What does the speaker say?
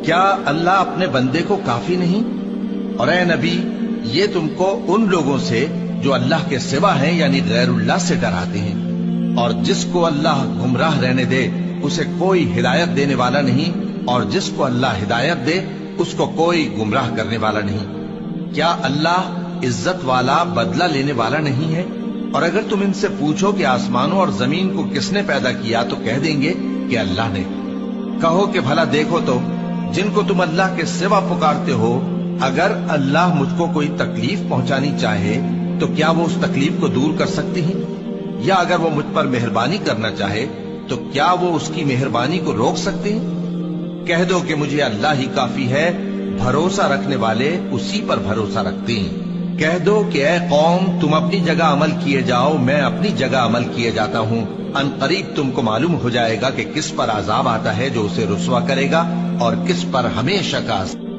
کیا اللہ اپنے بندے کو کافی نہیں؟ اور اے نبی، یہ تم کو ان لوگوں سے جو اللہ کے سوا ہیں یعنی غیر اللہ سے ڈراتے ہیں، اور جس کو اللہ گمراہ رہنے دے اسے کوئی ہدایت دینے والا نہیں، اور جس کو اللہ ہدایت دے اس کو کوئی گمراہ کرنے والا نہیں۔ کیا اللہ عزت والا بدلہ لینے والا نہیں ہے؟ اور اگر تم ان سے پوچھو کہ آسمانوں اور زمین کو کس نے پیدا کیا تو کہہ دیں گے کہ اللہ نے۔ کہو کہ بھلا دیکھو تو جن کو تم اللہ کے سوا پکارتے ہو، اگر اللہ مجھ کو کوئی تکلیف پہنچانی چاہے تو کیا وہ اس تکلیف کو دور کر سکتی ہیں؟ یا اگر وہ مجھ پر مہربانی کرنا چاہے تو کیا وہ اس کی مہربانی کو روک سکتے ہیں؟ کہہ دو کہ مجھے اللہ ہی کافی ہے، بھروسہ رکھنے والے اسی پر بھروسہ رکھتے ہیں۔ کہہ دو کہ اے قوم، تم اپنی جگہ عمل کیے جاؤ، میں اپنی جگہ عمل کیے جاتا ہوں، ان قریب تم کو معلوم ہو جائے گا کہ کس پر عذاب آتا ہے جو اسے رسوا کرے گا اور کس پر ہمیشہ کا